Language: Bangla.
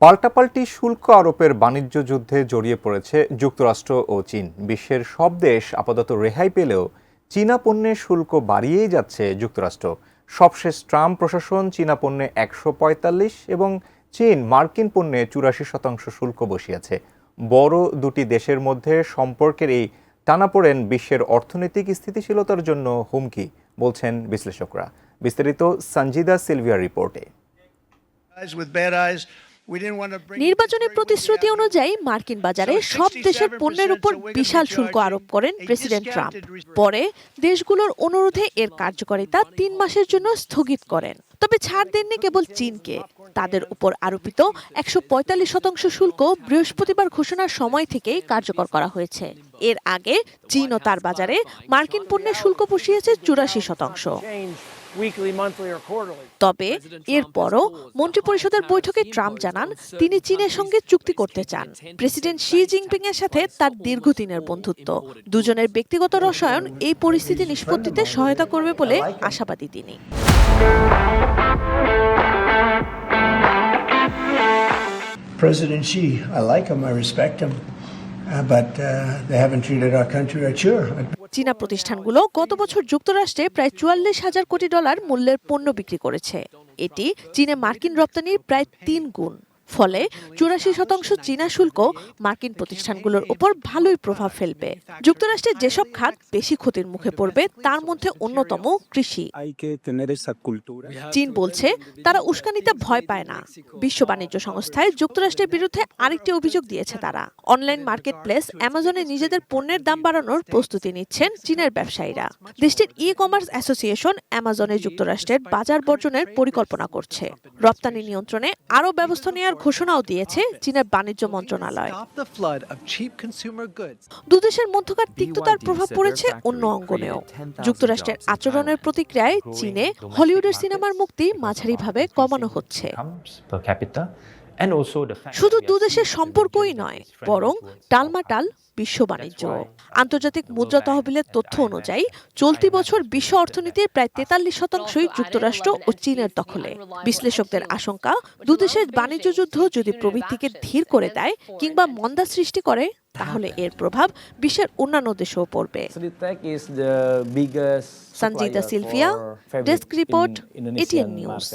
পাল্টাপাল্টি শুল্ক আরোপের বাণিজ্য যুদ্ধে জড়িয়ে পড়েছে যুক্তরাষ্ট্র ও চীন। বিশ্বের সব দেশ আপাতত রেহাই পেলেও চীনা পণ্যের শুল্ক বাড়িয়েই যাচ্ছে যুক্তরাষ্ট্র। সবশেষ ট্রাম্প প্রশাসন চীনা পণ্যে 145 এবং চীন মার্কিন পণ্যে 84% শুল্ক বসিয়েছে। বড় দুটি দেশের মধ্যে সম্পর্কের এই টানাপোড়েন বিশ্বের অর্থনৈতিক স্থিতিশীলতার জন্য হুমকি বলছেন বিশ্লেষকরা। বিস্তারিত সঞ্জিদা সিলভিয়ার রিপোর্টে। নির্বাচনী প্রতিশ্রুতি অনুযায়ী মার্কিন বাজারে সব দেশের পণ্যের উপর বিশাল শুল্ক আরোপ করেন প্রেসিডেন্ট ট্রাম্প। পরে দেশগুলোর অনুরোধে এর কার্যকারিতা 3 মাসের জন্য স্থগিত করেন। তবে ছাড় দেননি কেবল চীনকে। তাদের উপর আরোপিত 145% শুল্ক বৃহস্পতিবার ঘোষণার সময় থেকেই কার্যকর করা হয়েছে। এর আগে চীনও তার বাজারে মার্কিন পণ্যের শুল্ক বসিয়েছে 84%। তবে এরপরও মন্ত্রিপরিষদের বৈঠকে ট্রাম্প জানান তিনি চীনের সঙ্গে চুক্তি করতে চান। প্রেসিডেন্ট শি জিনপিং এর সাথে তার দীর্ঘদিনের বন্ধুত্ব। দুজনের ব্যক্তিগত রসায়ন এই পরিস্থিতি নিষ্পত্তিতে সহায়তা করবে বলে আশাবাদী তিনি। President Xi, I like him, I respect him, but they haven't treated our country right. Sure. চীনা প্রতিষ্ঠানগুলো গত বছর যুক্তরাষ্ট্রে প্রায় 44,000 কোটি ডলার মূল্যের পণ্য বিক্রি করেছে। এটি চীনে মার্কিন রপ্তানির প্রায় 3 গুণ। ফলে 84% চীনা শুল্ক মার্কিন প্রতিষ্ঠানগুলোর উপর ভালোই প্রভাব ফেলবে। যুক্তরাষ্ট্রের যেসব খাত বেশি ক্ষতির মুখে পড়বে তার মধ্যে অন্যতম কৃষি। চীন বলছে তারা উস্কানিতে ভয় পায় না। বিশ্ব বাণিজ্য সংস্থায় যুক্তরাষ্ট্রের বিরুদ্ধে আরেকটি অভিযোগ দিয়েছে তারা। অনলাইন মার্কেট প্লেস অ্যামাজনে নিজেদের পণ্যের দাম বাড়ানোর প্রস্তুতি নিচ্ছেন চীনের ব্যবসায়ীরা। দেশটির ই কমার্স অ্যাসোসিয়েশন অ্যামাজনে যুক্তরাষ্ট্রের বাজার বর্জনের পরিকল্পনা করছে। রপ্তানি নিয়ন্ত্রণে আরও ব্যবস্থা নেওয়ার ঘোষণাও দিয়েছে চীনের বাণিজ্য মন্ত্রণালয়। দুদেশের মধ্যকার তিক্ততার প্রভাব পড়েছে অন্য অঙ্গনেও। যুক্তরাষ্ট্রের আচরণের প্রতিক্রিয়ায় চীনে হলিউডের সিনেমার মুক্তি মাঝারিভাবে কমানো হচ্ছে। শুধু দুদেশের সম্পর্কই নয়, বরং টালমাটাল বিশ্ব বাণিজ্য। আন্তর্জাতিক মুদ্রা তহবিলের তথ্য অনুযায়ী চলতি বছর বিশ্ব অর্থনীতির প্রায় 43% যুক্তরাষ্ট্র ও চীনের দখলে। বিশ্লেষকদের আশঙ্কা, দুদেশের বাণিজ্য যুদ্ধ যদি প্রবৃদ্ধিকে ধীর করে দেয় কিংবা মন্দা সৃষ্টি করে, তাহলে এর প্রভাব বিশ্বের অন্যান্য দেশেও পড়বে। Sanjida Sylvia, desk report, ATN news.